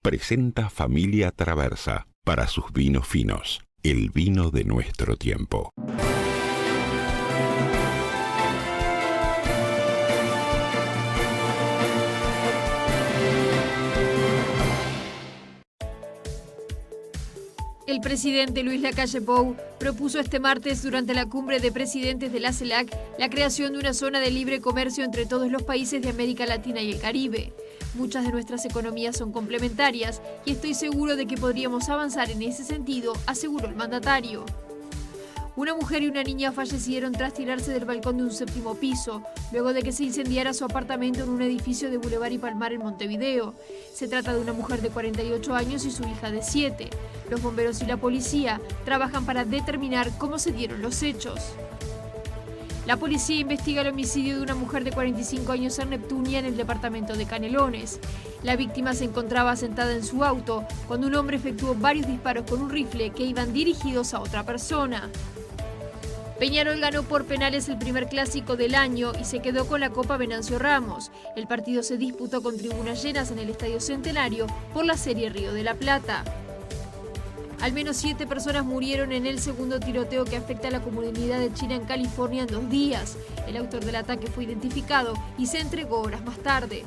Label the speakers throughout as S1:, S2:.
S1: presenta Familia Traversa para sus vinos finos, el vino de nuestro tiempo.
S2: El presidente Luis Lacalle Pou propuso este martes durante la cumbre de presidentes de la CELAC la creación de una zona de libre comercio entre todos los países de América Latina y el Caribe. Muchas de nuestras economías son complementarias y estoy seguro de que podríamos avanzar en ese sentido, aseguró el mandatario. Una mujer y una niña fallecieron tras tirarse del balcón de un 7º piso, luego de que se incendiara su apartamento en un edificio de Boulevard y Palmar en Montevideo. Se trata de una mujer de 48 años y su hija de 7. Los bomberos y la policía trabajan para determinar cómo se dieron los hechos. La policía investiga el homicidio de una mujer de 45 años en Neptunia, en el departamento de Canelones. La víctima se encontraba sentada en su auto cuando un hombre efectuó varios disparos con un rifle que iban dirigidos a otra persona. Peñarol ganó por penales el primer clásico del año y se quedó con la Copa Venancio Ramos. El partido se disputó con tribunas llenas en el Estadio Centenario por la Serie Río de la Plata. Al menos 7 personas murieron en el segundo tiroteo que afecta a la comunidad de China en California en 2 días. El autor del ataque fue identificado y se entregó horas más tarde.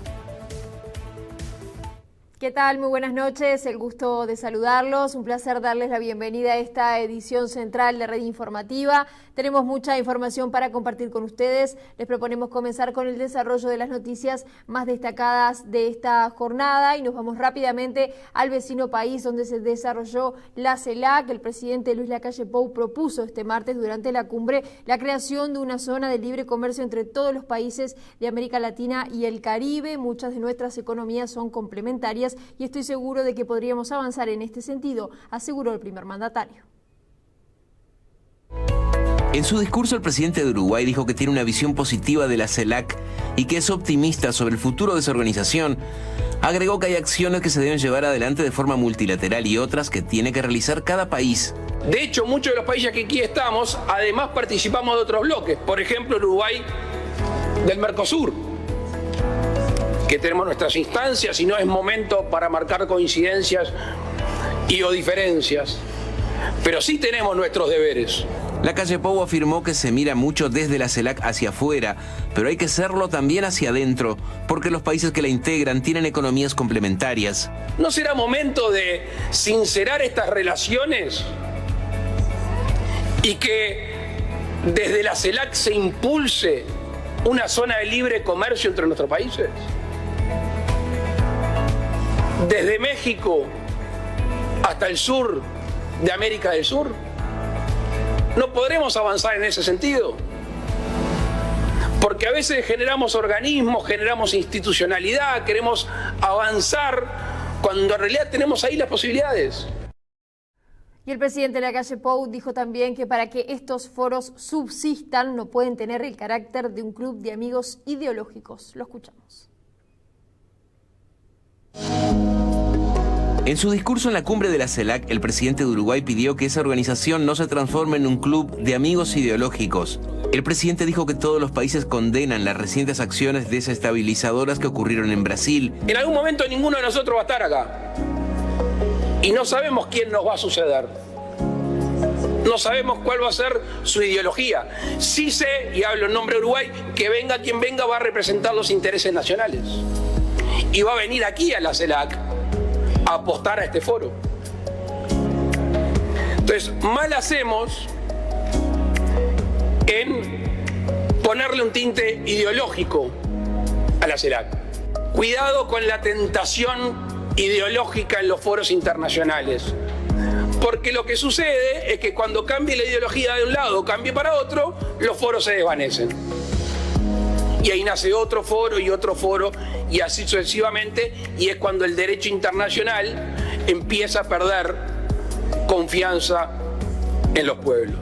S2: ¿Qué tal? Muy buenas noches, el gusto de saludarlos, un placer darles la bienvenida a esta edición central de Red Informativa. Tenemos mucha información para compartir con ustedes. Les proponemos comenzar con el desarrollo de las noticias más destacadas de esta jornada y nos vamos rápidamente al vecino país donde se desarrolló la CELAC. El presidente Luis Lacalle Pou propuso este martes durante la cumbre la creación de una zona de libre comercio entre todos los países de América Latina y el Caribe. Muchas de nuestras economías son complementarias y estoy seguro de que podríamos avanzar en este sentido, aseguró el primer mandatario.
S3: En su discurso, el presidente de Uruguay dijo que tiene una visión positiva de la CELAC y que es optimista sobre el futuro de esa organización. Agregó que hay acciones que se deben llevar adelante de forma multilateral y otras que tiene que realizar cada país.
S4: De hecho, muchos de los países que aquí estamos, además participamos de otros bloques. Por ejemplo, Uruguay del Mercosur, que tenemos nuestras instancias y no es momento para marcar coincidencias o diferencias, pero sí tenemos nuestros deberes.
S3: Lacalle Pou afirmó que se mira mucho desde la CELAC hacia afuera, pero hay que hacerlo también hacia adentro, porque los países que la integran tienen economías complementarias.
S4: ¿No será momento de sincerar estas relaciones y que desde la CELAC se impulse una zona de libre comercio entre nuestros países? Desde México hasta el sur de América del Sur. ¿No podremos avanzar en ese sentido? Porque a veces generamos organismos, generamos institucionalidad, queremos avanzar cuando en realidad tenemos ahí las posibilidades.
S2: Y el presidente Lacalle Pou dijo también que para que estos foros subsistan no pueden tener el carácter de un club de amigos ideológicos. Lo escuchamos.
S3: En su discurso en la cumbre de la CELAC, el presidente de Uruguay pidió que esa organización no se transforme en un club de amigos ideológicos. El presidente dijo que todos los países condenan las recientes acciones desestabilizadoras que ocurrieron en Brasil.
S4: En algún momento ninguno de nosotros va a estar acá. Y no sabemos quién nos va a suceder. No sabemos cuál va a ser su ideología. Sí sé, y hablo en nombre de Uruguay, que venga quien venga va a representar los intereses nacionales. Y va a venir aquí a la CELAC a apostar a este foro. Entonces, mal hacemos en ponerle un tinte ideológico a la CELAC. Cuidado con la tentación ideológica en los foros internacionales, porque lo que sucede es que cuando cambie la ideología de un lado o cambie para otro, los foros se desvanecen. Y ahí nace otro foro y así sucesivamente, y es cuando el derecho internacional empieza a perder confianza en los pueblos.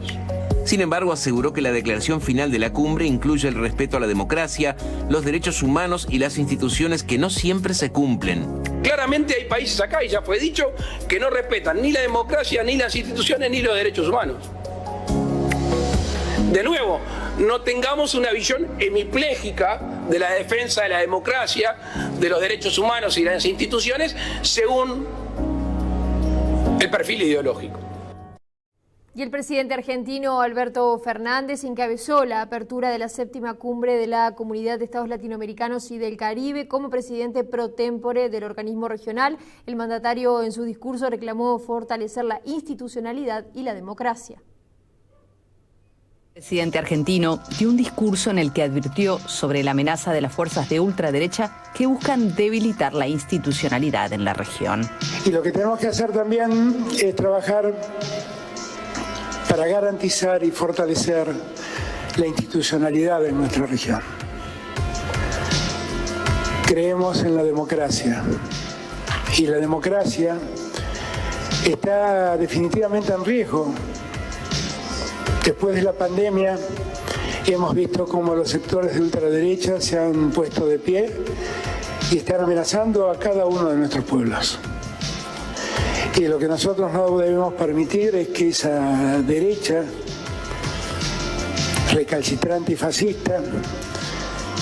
S3: Sin embargo, aseguró que la declaración final de la cumbre incluye el respeto a la democracia, los derechos humanos y las instituciones que no siempre se cumplen.
S4: Claramente hay países acá, y ya fue dicho, que no respetan ni la democracia, ni las instituciones, ni los derechos humanos. De nuevo, no tengamos una visión hemipléjica de la defensa de la democracia, de los derechos humanos y las instituciones según el perfil ideológico.
S2: Y el presidente argentino Alberto Fernández encabezó la apertura de la 7ª cumbre de la Comunidad de Estados Latinoamericanos y del Caribe como presidente pro tempore del organismo regional. El mandatario en su discurso reclamó fortalecer la institucionalidad y la democracia.
S5: El presidente argentino dio un discurso en el que advirtió sobre la amenaza de las fuerzas de ultraderecha que buscan debilitar la institucionalidad en la región.
S6: Y lo que tenemos que hacer también es trabajar para garantizar y fortalecer la institucionalidad en nuestra región. Creemos en la democracia y la democracia está definitivamente en riesgo. Después de la pandemia hemos visto cómo los sectores de ultraderecha se han puesto de pie y están amenazando a cada uno de nuestros pueblos. Y lo que nosotros no debemos permitir es que esa derecha recalcitrante y fascista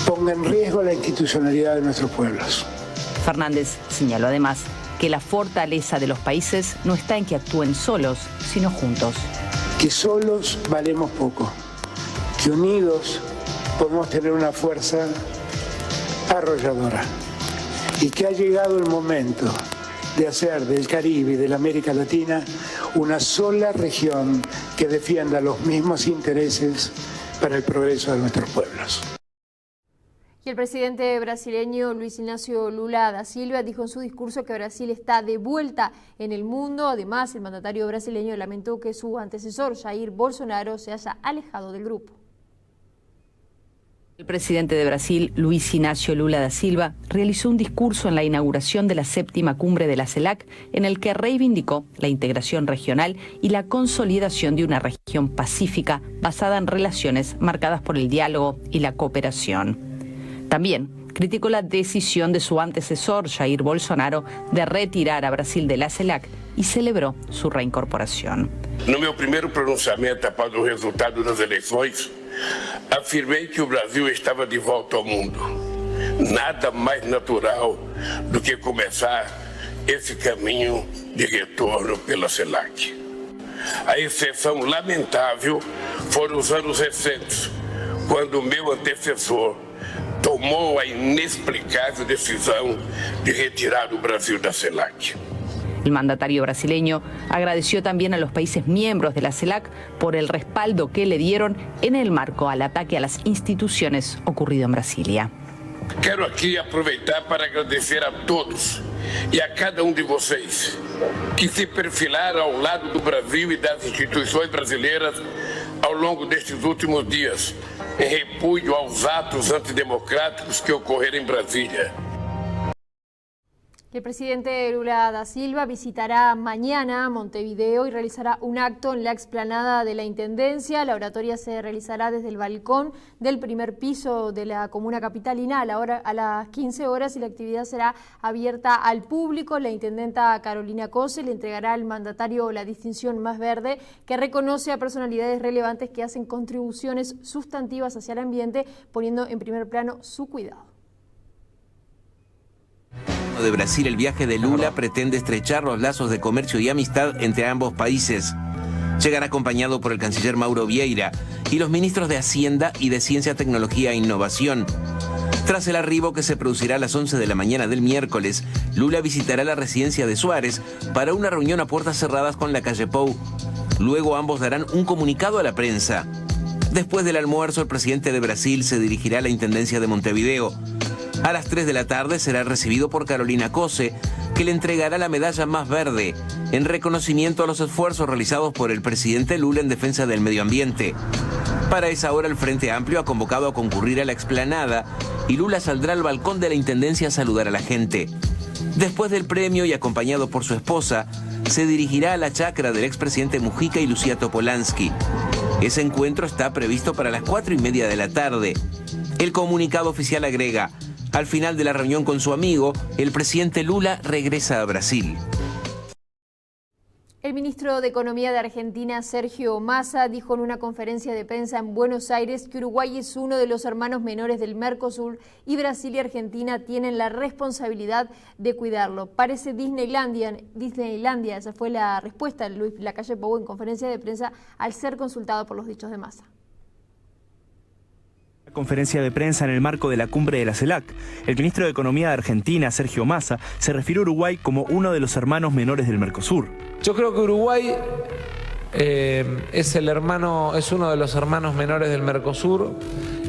S6: ponga en riesgo la institucionalidad de nuestros pueblos.
S5: Fernández señaló además que la fortaleza de los países no está en que actúen solos, sino juntos.
S6: Que solos valemos poco, que unidos podemos tener una fuerza arrolladora y que ha llegado el momento de hacer del Caribe y de la América Latina una sola región que defienda los mismos intereses para el progreso de nuestros pueblos.
S2: Y el presidente brasileño Luis Inácio Lula da Silva dijo en su discurso que Brasil está de vuelta en el mundo. Además, el mandatario brasileño lamentó que su antecesor, Jair Bolsonaro, se haya alejado del grupo.
S5: El presidente de Brasil, Luis Inácio Lula da Silva, realizó un discurso en la inauguración de la 7ª cumbre de la CELAC en el que reivindicó la integración regional y la consolidación de una región pacífica basada en relaciones marcadas por el diálogo y la cooperación. También criticó la decisión de su antecesor, Jair Bolsonaro, de retirar a Brasil de la CELAC y celebró su reincorporación.
S7: No meu primeiro pronunciamento após o resultado das eleições, afirmei que o Brasil estava de volta ao mundo. Nada mais natural do que começar esse caminho de retorno pela CELAC. A exceção lamentável foram os anos recentes, quando o meu antecessor tomou a inexplicável decisão de retirar o Brasil da CELAC.
S5: El mandatario brasileño agradeció también a los países miembros de la CELAC por el respaldo que le dieron en el marco al ataque a las instituciones ocurrido en Brasilia.
S7: Quero aqui aproveitar para agradecer a todos e a cada de vocês que se perfilaram ao lado do Brasil e das instituições brasileiras ao longo destes últimos dias, em repúdio aos atos antidemocráticos que ocorreram em Brasília.
S2: El presidente Lula da Silva visitará mañana Montevideo y realizará un acto en la explanada de la Intendencia. La oratoria se realizará desde el balcón del primer piso de la comuna capitalina a las 15 horas y la actividad será abierta al público. La intendenta Carolina Cose le entregará al mandatario la distinción Más Verde, que reconoce a personalidades relevantes que hacen contribuciones sustantivas hacia el ambiente, poniendo en primer plano su cuidado.
S3: De Brasil, el viaje de Lula pretende estrechar los lazos de comercio y amistad entre ambos países. Llegará acompañado por el canciller Mauro Vieira y los ministros de Hacienda y de Ciencia, Tecnología e Innovación. Tras el arribo, que se producirá a las 11 de la mañana del miércoles, Lula visitará la residencia de Suárez para una reunión a puertas cerradas con la calle Pou. Luego ambos darán un comunicado a la prensa. Después del almuerzo, el presidente de Brasil se dirigirá a la Intendencia de Montevideo. A las 3 de la tarde será recibido por Carolina Cose, que le entregará la medalla Más Verde, en reconocimiento a los esfuerzos realizados por el presidente Lula en defensa del medio ambiente. Para esa hora, el Frente Amplio ha convocado a concurrir a la explanada y Lula saldrá al balcón de la Intendencia a saludar a la gente. Después del premio y acompañado por su esposa, se dirigirá a la chacra del expresidente Mujica y Lucía Topolansky. Ese encuentro está previsto para las 4:30 de la tarde. El comunicado oficial agrega: al final de la reunión con su amigo, el presidente Lula regresa a Brasil.
S2: El ministro de Economía de Argentina, Sergio Massa, dijo en una conferencia de prensa en Buenos Aires que Uruguay es uno de los hermanos menores del Mercosur y Brasil y Argentina tienen la responsabilidad de cuidarlo. Parece Disneylandia, esa fue la respuesta de Luis Lacalle Pou en conferencia de prensa al ser consultado por los dichos de Massa.
S8: Conferencia de prensa en el marco de la cumbre de la CELAC. El ministro de Economía de Argentina, Sergio Massa, se refirió a Uruguay como uno de los hermanos menores del Mercosur.
S9: Yo creo que Uruguay es uno de los hermanos menores del Mercosur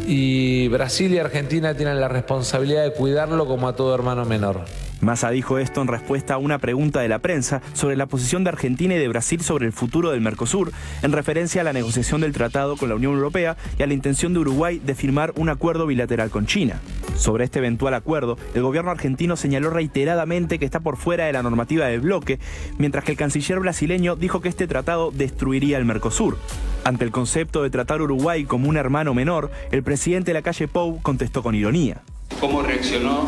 S9: y Brasil y Argentina tienen la responsabilidad de cuidarlo como a todo hermano menor.
S8: Massa dijo esto en respuesta a una pregunta de la prensa sobre la posición de Argentina y de Brasil sobre el futuro del Mercosur, en referencia a la negociación del tratado con la Unión Europea y a la intención de Uruguay de firmar un acuerdo bilateral con China. Sobre este eventual acuerdo, el gobierno argentino señaló reiteradamente que está por fuera de la normativa del bloque, mientras que el canciller brasileño dijo que este tratado destruiría el Mercosur. Ante el concepto de tratar a Uruguay como un hermano menor, el presidente Lacalle Pou contestó con ironía.
S10: ¿Cómo reaccionó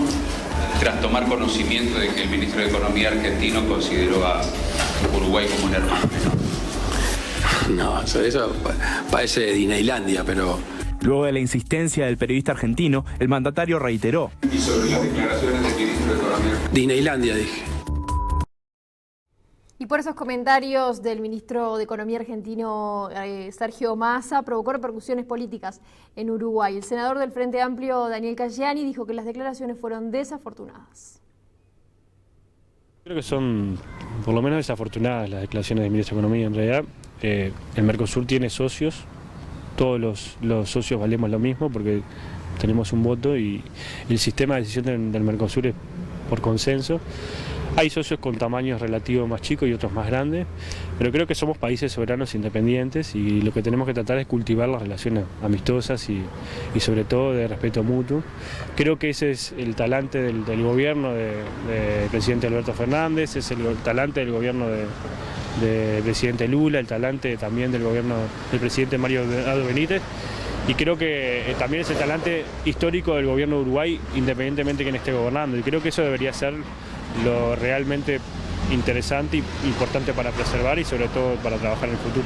S10: tras tomar conocimiento de que el ministro de Economía argentino consideró a Uruguay como un hermano menor?
S4: No, eso parece de Disneylandia, pero...
S8: Luego de la insistencia del periodista argentino, el mandatario reiteró.
S10: ¿Y sobre las declaraciones del ministro de Economía?
S4: Disneylandia, dije.
S2: Y por esos comentarios del ministro de Economía argentino, Sergio Massa, provocó repercusiones políticas en Uruguay. El senador del Frente Amplio, Daniel Caggiani, dijo que las declaraciones fueron desafortunadas.
S11: Creo que son, por lo menos, desafortunadas las declaraciones del ministro de Economía. En realidad, el Mercosur tiene socios, todos los socios valemos lo mismo porque tenemos un voto y el sistema de decisión del Mercosur es por consenso. Hay socios con tamaños relativos más chicos y otros más grandes, pero creo que somos países soberanos e independientes y lo que tenemos que tratar es cultivar las relaciones amistosas y sobre todo de respeto mutuo. Creo que ese es el talante del gobierno del presidente Alberto Fernández, es el talante del gobierno del presidente Lula, el talante también del gobierno del presidente Mario Abdo Benítez. Y creo que también es el talante histórico del gobierno de Uruguay, independientemente de quién esté gobernando. Y creo que eso debería ser lo realmente interesante y importante para preservar y sobre todo para trabajar en el futuro.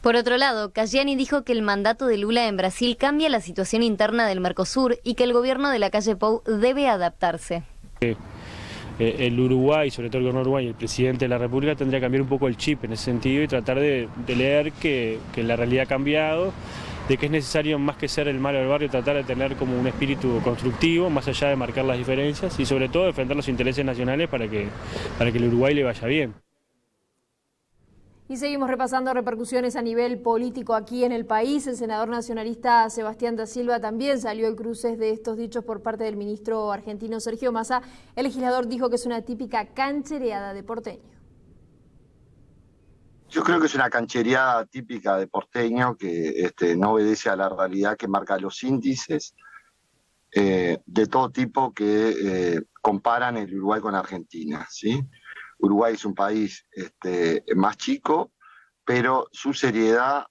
S12: Por otro lado, Caggiani dijo que el mandato de Lula en Brasil cambia la situación interna del Mercosur y que el gobierno de Lacalle Pou debe adaptarse.
S11: El Uruguay, sobre todo el gobierno de Uruguay y el presidente de la República tendría que cambiar un poco el chip en ese sentido y tratar de leer que la realidad ha cambiado, de que es necesario más que ser el malo del barrio, tratar de tener como un espíritu constructivo, más allá de marcar las diferencias y sobre todo defender los intereses nacionales para que el Uruguay le vaya bien.
S2: Y seguimos repasando repercusiones a nivel político aquí en el país. El senador nacionalista Sebastián da Silva también salió al cruce de estos dichos por parte del ministro argentino Sergio Massa. El legislador dijo que es una típica canchereada de porteño.
S13: Yo creo que es una canchereada típica de porteño que no obedece a la realidad que marca los índices de todo tipo que comparan el Uruguay con Argentina, ¿sí? Uruguay es un país más chico, pero su seriedad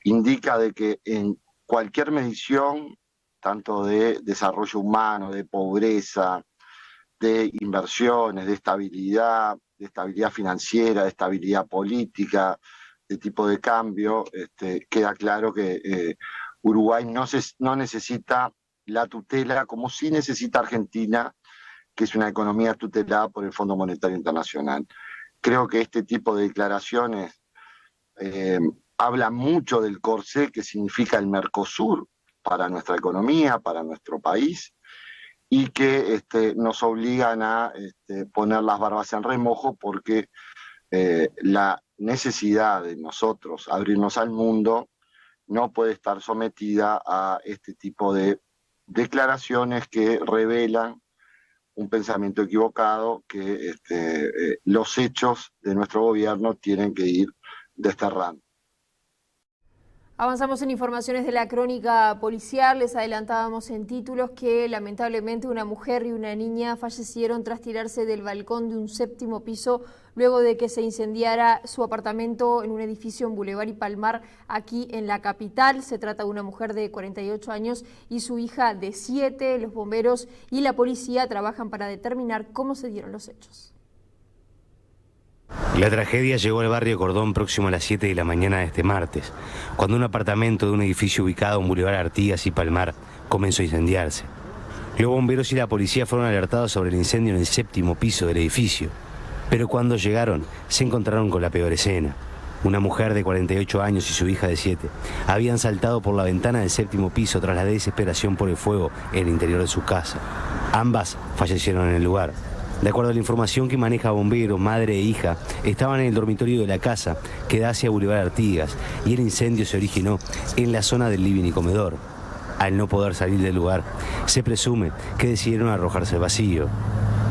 S13: indica de que en cualquier medición, tanto de desarrollo humano, de pobreza, de inversiones, de estabilidad financiera, de estabilidad política, de tipo de cambio, queda claro que Uruguay no necesita la tutela como sí necesita Argentina, que es una economía tutelada por el Fondo Monetario Internacional. Creo que este tipo de declaraciones habla mucho del corsé que significa el Mercosur para nuestra economía, para nuestro país, y que nos obligan a poner las barbas en remojo porque la necesidad de nosotros abrirnos al mundo no puede estar sometida a este tipo de declaraciones que revelan un pensamiento equivocado que los hechos de nuestro gobierno tienen que ir desterrando.
S2: Avanzamos en informaciones de la crónica policial. Les adelantábamos en títulos que lamentablemente una mujer y una niña fallecieron tras tirarse del balcón de un 7º piso luego de que se incendiara su apartamento en un edificio en Boulevard y Palmar, aquí en la capital. Se trata de una mujer de 48 años y su hija de 7. Los bomberos y la policía trabajan para determinar cómo se dieron los hechos.
S14: La tragedia llegó al barrio Cordón próximo a las 7 de la mañana de este martes, cuando un apartamento de un edificio ubicado en Boulevard Artigas y Palmar comenzó a incendiarse. Los bomberos y la policía fueron alertados sobre el incendio en el 7º piso del edificio, pero cuando llegaron se encontraron con la peor escena. Una mujer de 48 años y su hija de 7 habían saltado por la ventana del 7º piso tras la desesperación por el fuego en el interior de su casa. Ambas fallecieron en el lugar. De acuerdo a la información que maneja bomberos, madre e hija estaban en el dormitorio de la casa que da hacia Boulevard Artigas y el incendio se originó en la zona del living y comedor. Al no poder salir del lugar, se presume que decidieron arrojarse al vacío.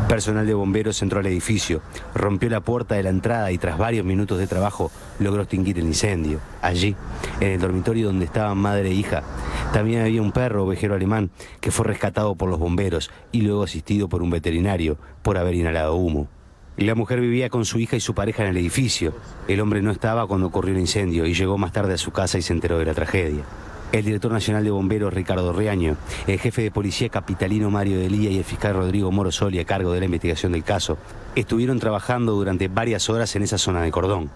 S14: Personal de bomberos entró al edificio, rompió la puerta de la entrada y tras varios minutos de trabajo logró extinguir el incendio. Allí, en el dormitorio donde estaban madre e hija, también había un perro ovejero alemán que fue rescatado por los bomberos y luego asistido por un veterinario por haber inhalado humo. La mujer vivía con su hija y su pareja en el edificio. El hombre no estaba cuando ocurrió el incendio y llegó más tarde a su casa y se enteró de la tragedia. El director nacional de bomberos, Ricardo Reaño, el jefe de policía capitalino Mario Delía y el fiscal Rodrigo Morosoli, a cargo de la investigación del caso, estuvieron trabajando durante varias horas en esa zona de Cordón.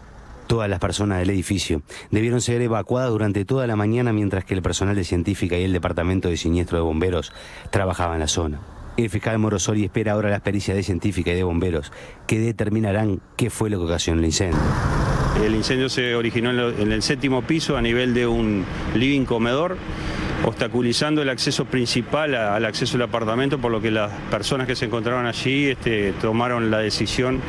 S14: Todas las personas del edificio debieron ser evacuadas durante toda la mañana mientras que el personal de científica y el departamento de siniestro de bomberos trabajaban en la zona. El fiscal Morosoli espera ahora las pericias de científica y de bomberos que determinarán qué fue lo que ocasionó el incendio.
S15: El incendio se originó en el 7º piso a nivel de un living comedor, obstaculizando el acceso principal al acceso al apartamento, por lo que las personas que se encontraban allí tomaron la decisión,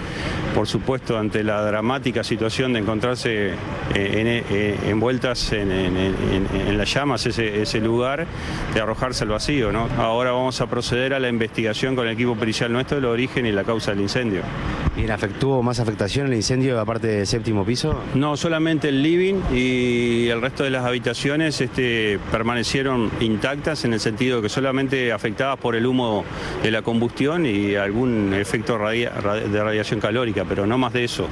S15: por supuesto, ante la dramática situación de encontrarse envueltas en las llamas ese lugar, de arrojarse al vacío, ¿no? Ahora vamos a proceder a la investigación con el equipo pericial nuestro del origen y la causa del incendio.
S14: ¿Bien, tuvo más afectación el incendio aparte del 7º piso?
S15: No, solamente el living y el resto de las habitaciones permanecieron intactas, en el sentido de que solamente afectadas por el humo de la combustión y algún efecto de radiación calórica, pero no más de eso.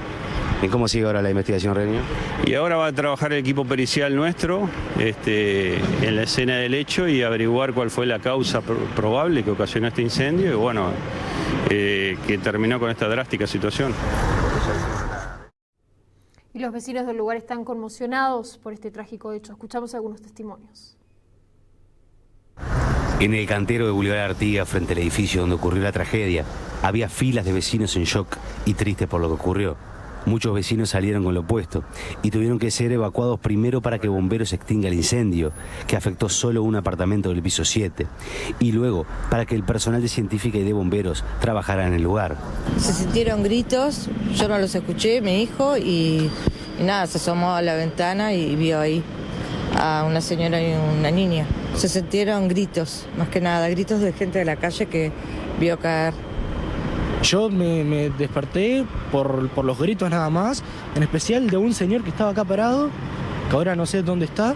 S14: ¿Y cómo sigue ahora la investigación, Reño?
S15: Y ahora va a trabajar el equipo pericial nuestro en la escena del hecho y averiguar cuál fue la causa probable que ocasionó este incendio y bueno, que terminó con esta drástica situación.
S2: Y los vecinos del lugar están conmocionados por este trágico hecho. Escuchamos algunos testimonios.
S14: En el cantero de Boulevard Artigas, frente al edificio donde ocurrió la tragedia, había filas de vecinos en shock y tristes por lo que ocurrió. Muchos vecinos salieron con lo opuesto y tuvieron que ser evacuados primero para que bomberos extinga el incendio, que afectó solo un apartamento del piso 7, y luego para que el personal de científica y de bomberos trabajara en el lugar.
S16: Se sintieron gritos, yo no los escuché, mi hijo, y nada, se asomó a la ventana y vio ahí a una señora y una niña. Se sintieron gritos, más que nada, gritos de gente de la calle que vio caer.
S17: Yo me desperté por los gritos nada más, en especial de un señor que estaba acá parado, que ahora no sé dónde está,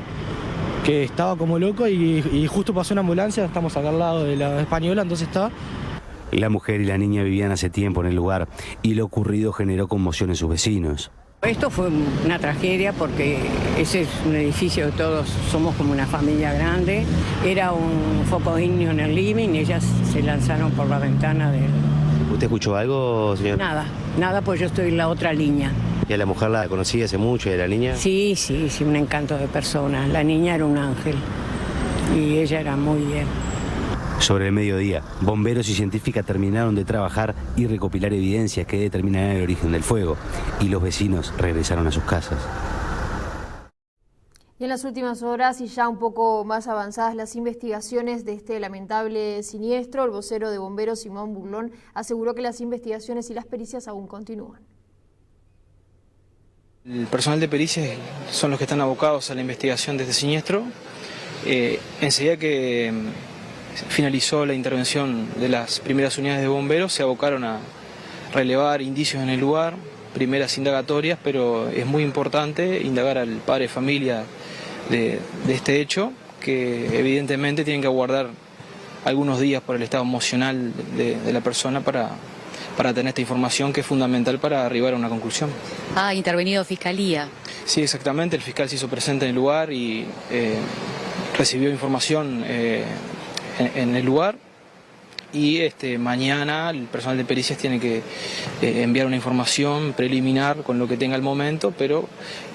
S17: que estaba como loco y justo pasó una ambulancia, estamos acá al lado de la española, entonces está.
S14: La mujer y la niña vivían hace tiempo en el lugar y lo ocurrido generó conmoción en sus vecinos.
S18: Esto fue una tragedia porque ese es un edificio que todos somos como una familia grande. Era un foco ígneo en el living y ellas se lanzaron por la ventana del...
S14: ¿Usted escuchó algo, señor?
S18: Nada, pues yo estoy en la otra línea.
S14: ¿Y a la mujer la conocía hace mucho y a la niña?
S18: Sí, un encanto de persona. La niña era un ángel y ella era muy bien.
S14: Sobre el mediodía, bomberos y científicas terminaron de trabajar y recopilar evidencias que determinarán el origen del fuego, y los vecinos regresaron a sus casas.
S2: Y en las últimas horas y ya un poco más avanzadas las investigaciones de este lamentable siniestro, el vocero de bomberos Simón Burlón aseguró que las investigaciones y las pericias aún continúan.
S19: El personal de pericias son los que están abocados a la investigación de este siniestro. Enseguida que finalizó la intervención de las primeras unidades de bomberos, se abocaron a relevar indicios en el lugar, primeras indagatorias, pero es muy importante indagar al padre de familia de este hecho, que evidentemente tienen que aguardar algunos días por el estado emocional de la persona para tener esta información, que es fundamental para arribar a una conclusión.
S20: ¿Ha intervenido Fiscalía?
S19: Sí, exactamente, el fiscal se hizo presente en el lugar y recibió información en el lugar. y mañana el personal de pericias tiene que enviar una información preliminar con lo que tenga al momento, pero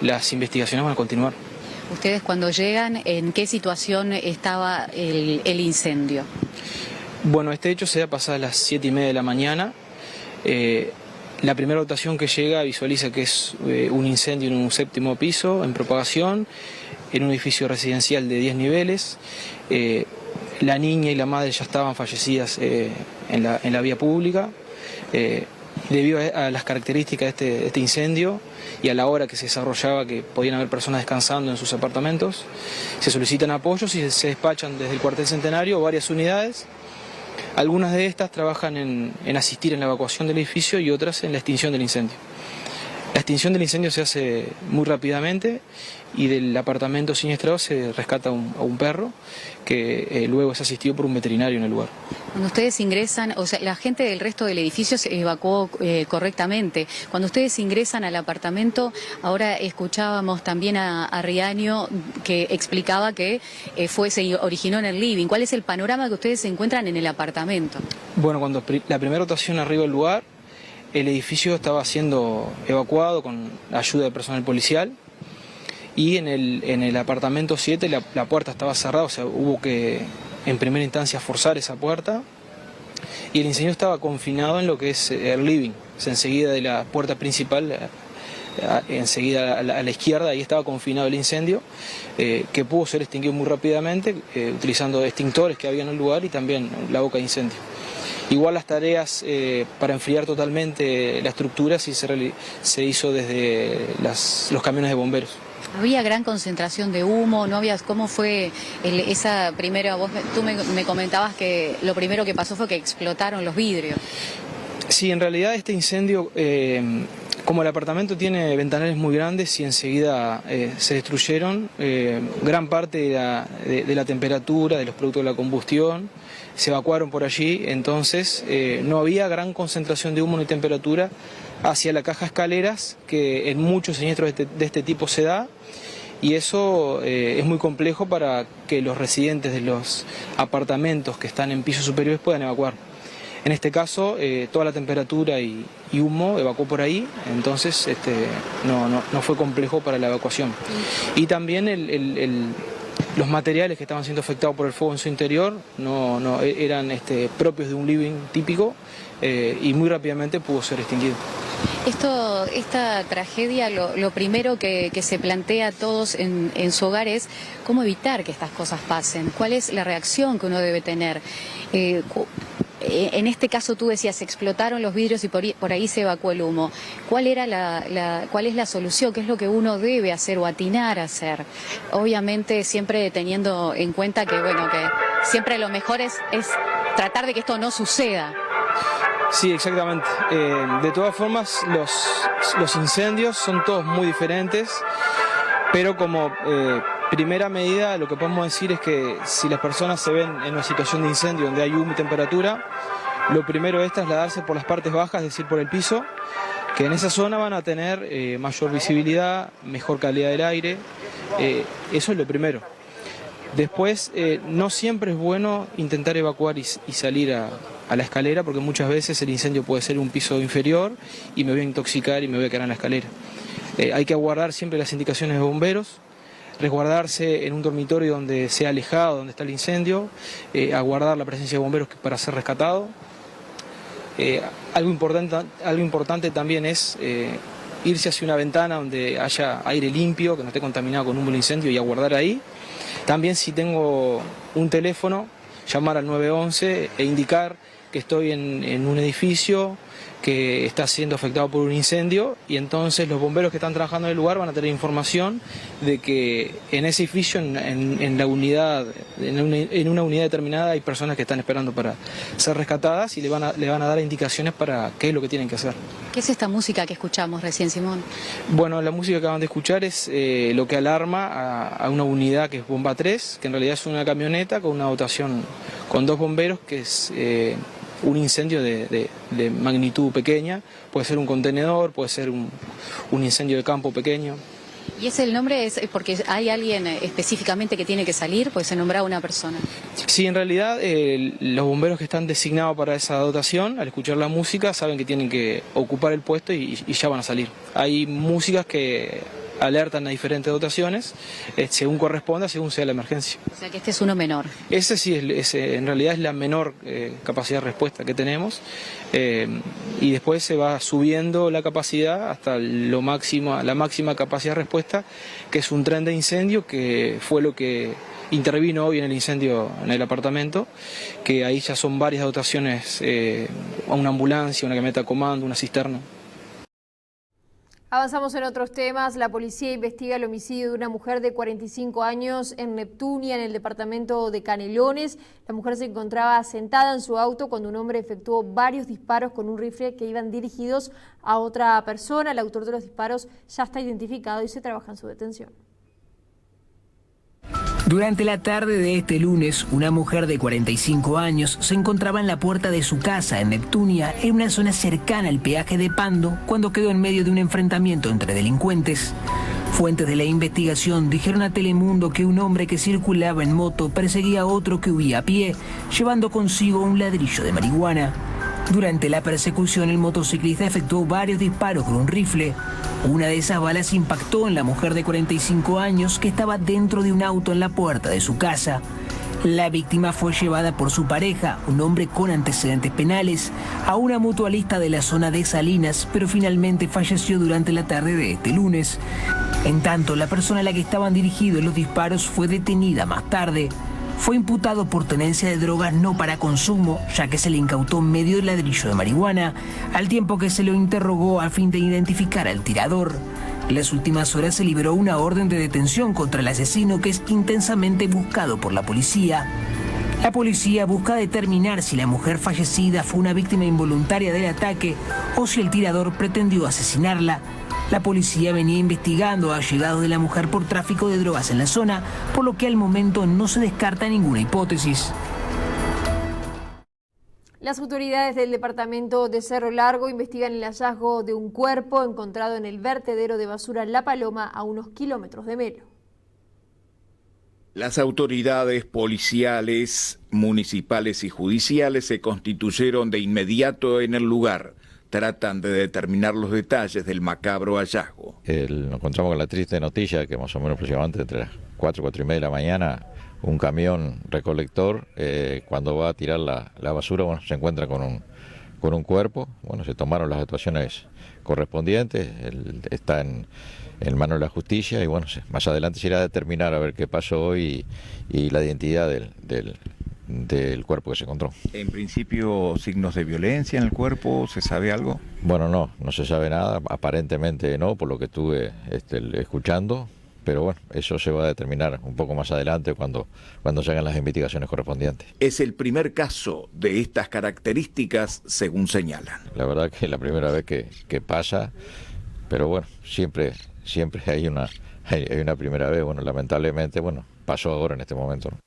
S19: las investigaciones van a continuar.
S20: Ustedes cuando llegan, ¿en qué situación estaba el incendio?
S19: Bueno, este hecho se da pasadas las 7:30 de la mañana. La primera dotación que llega visualiza que es un incendio en un 7º piso en propagación, en un edificio residencial de 10 niveles. La niña y la madre ya estaban fallecidas en la vía pública. Debido a las características de este incendio y a la hora que se desarrollaba, que podían haber personas descansando en sus apartamentos, se solicitan apoyos y se despachan desde el cuartel Centenario varias unidades. Algunas de estas trabajan en asistir en la evacuación del edificio y otras en la extinción del incendio. La extinción del incendio se hace muy rápidamente y del apartamento siniestrado se rescata a un perro que luego es asistido por un veterinario en el lugar.
S20: Cuando ustedes ingresan, o sea, la gente del resto del edificio se evacuó correctamente. Cuando ustedes ingresan al apartamento, ahora escuchábamos también a Riaño que explicaba que se originó en el living. ¿Cuál es el panorama que ustedes se encuentran en el apartamento?
S19: Bueno, cuando la primera rotación arriba del lugar, el edificio estaba siendo evacuado con ayuda de personal policial y en el apartamento 7 la puerta estaba cerrada, o sea, hubo que en primera instancia forzar esa puerta y el incendio estaba confinado en lo que es el living, o sea, enseguida de la puerta principal, enseguida a la izquierda, ahí estaba confinado el incendio, que pudo ser extinguido muy rápidamente utilizando extintores que había en el lugar y también la boca de incendio. Igual las tareas para enfriar totalmente la estructura sí se hizo desde los camiones de bomberos.
S20: ¿Había gran concentración de humo? ¿No había? ¿Cómo fue esa primera? Tú me comentabas que lo primero que pasó fue que explotaron los vidrios.
S19: Sí, en realidad este incendio, como el apartamento tiene ventanales muy grandes y enseguida se destruyeron, gran parte de la temperatura, de los productos de la combustión, se evacuaron por allí, entonces no había gran concentración de humo ni temperatura hacia la caja escaleras, que en muchos siniestros de este tipo se da, y eso es muy complejo para que los residentes de los apartamentos que están en pisos superiores puedan evacuar. En este caso, toda la temperatura y humo evacuó por ahí, entonces no fue complejo para la evacuación. Y también los materiales que estaban siendo afectados por el fuego en su interior no eran propios de un living típico y muy rápidamente pudo ser extinguido.
S20: Esta tragedia, lo primero que se plantea a todos en su hogar es cómo evitar que estas cosas pasen, cuál es la reacción que uno debe tener. En este caso tú decías, explotaron los vidrios y por ahí se evacuó el humo. ¿Cuál es la solución? ¿Qué es lo que uno debe hacer o atinar a hacer? Obviamente siempre teniendo en cuenta que siempre lo mejor es tratar de que esto no suceda.
S19: Sí, exactamente. De todas formas, los incendios son todos muy diferentes, pero como primera medida lo que podemos decir es que si las personas se ven en una situación de incendio donde hay humo y temperatura, lo primero es trasladarse por las partes bajas, es decir, por el piso, que en esa zona van a tener mayor visibilidad, mejor calidad del aire, eso es lo primero. Después, no siempre es bueno intentar evacuar y salir a la escalera, porque muchas veces el incendio puede ser un piso inferior y me voy a intoxicar y me voy a quedar en la escalera. Hay que aguardar siempre las indicaciones de bomberos, resguardarse en un dormitorio donde sea alejado, donde está el incendio, aguardar la presencia de bomberos para ser rescatado. Algo importante también es irse hacia una ventana donde haya aire limpio, que no esté contaminado con humo del incendio y aguardar ahí. También si tengo un teléfono, llamar al 911 e indicar que estoy en un edificio que está siendo afectado por un incendio y entonces los bomberos que están trabajando en el lugar van a tener información de que en ese edificio, en una unidad determinada hay personas que están esperando para ser rescatadas y le van a dar indicaciones para qué es lo que tienen que hacer.
S20: ¿Qué es esta música que escuchamos recién, Simón?
S19: Bueno, la música que acaban de escuchar es lo que alarma a una unidad que es Bomba 3, que en realidad es una camioneta con una dotación con 2 bomberos, que es un incendio de magnitud pequeña, puede ser un contenedor, puede ser un incendio de campo pequeño.
S20: ¿Y ese el nombre es porque hay alguien específicamente que tiene que salir, pues se nombra una persona?
S19: Sí, en realidad los bomberos que están designados para esa dotación, al escuchar la música, saben que tienen que ocupar el puesto y ya van a salir. Hay músicas que alertan a diferentes dotaciones, según corresponda, según sea la emergencia.
S20: O sea que este es uno menor.
S19: Ese sí, en realidad es la menor capacidad de respuesta que tenemos, y después se va subiendo la capacidad hasta la máxima capacidad de respuesta, que es un tren de incendio, que fue lo que intervino hoy en el incendio en el apartamento, que ahí ya son varias dotaciones, a una ambulancia, una camioneta de comando, una cisterna.
S2: Avanzamos en otros temas. La policía investiga el homicidio de una mujer de 45 años en Neptunia, en el departamento de Canelones. La mujer se encontraba sentada en su auto cuando un hombre efectuó varios disparos con un rifle que iban dirigidos a otra persona. El autor de los disparos ya está identificado y se trabaja en su detención.
S21: Durante la tarde de este lunes, una mujer de 45 años se encontraba en la puerta de su casa en Neptunia, en una zona cercana al peaje de Pando, cuando quedó en medio de un enfrentamiento entre delincuentes. Fuentes de la investigación dijeron a Telemundo que un hombre que circulaba en moto perseguía a otro que huía a pie, llevando consigo un ladrillo de marihuana. Durante la persecución, el motociclista efectuó varios disparos con un rifle. Una de esas balas impactó en la mujer de 45 años que estaba dentro de un auto en la puerta de su casa. La víctima fue llevada por su pareja, un hombre con antecedentes penales, a una mutualista de la zona de Salinas, pero finalmente falleció durante la tarde de este lunes. En tanto, la persona a la que estaban dirigidos los disparos fue detenida más tarde. Fue imputado por tenencia de drogas no para consumo, ya que se le incautó medio ladrillo de marihuana, al tiempo que se lo interrogó a fin de identificar al tirador. En las últimas horas se liberó una orden de detención contra el asesino, que es intensamente buscado por la policía. La policía busca determinar si la mujer fallecida fue una víctima involuntaria del ataque o si el tirador pretendió asesinarla. La policía venía investigando a allegados de la mujer por tráfico de drogas en la zona, por lo que al momento no se descarta ninguna hipótesis.
S2: Las autoridades del departamento de Cerro Largo investigan el hallazgo de un cuerpo encontrado en el vertedero de basura La Paloma, a unos kilómetros de Melo.
S22: Las autoridades policiales, municipales y judiciales se constituyeron de inmediato en el lugar. Tratan de determinar los detalles del macabro hallazgo.
S23: Nos encontramos con la triste noticia que más o menos aproximadamente entre las 4 y 4:30 de la mañana, un camión recolector, cuando va a tirar la basura, se encuentra con un cuerpo. Se tomaron las actuaciones correspondientes, está en manos de la justicia y más adelante se irá a determinar a ver qué pasó hoy y la identidad del cuerpo que se encontró.
S22: En principio, signos de violencia en el cuerpo, ¿se sabe algo?
S23: No se sabe nada, aparentemente no, por lo que estuve escuchando, pero eso se va a determinar un poco más adelante cuando se hagan las investigaciones correspondientes.
S22: Es el primer caso de estas características, según señalan.
S23: La verdad que es la primera vez que pasa, pero siempre hay una primera vez, lamentablemente, pasó ahora en este momento, ¿no?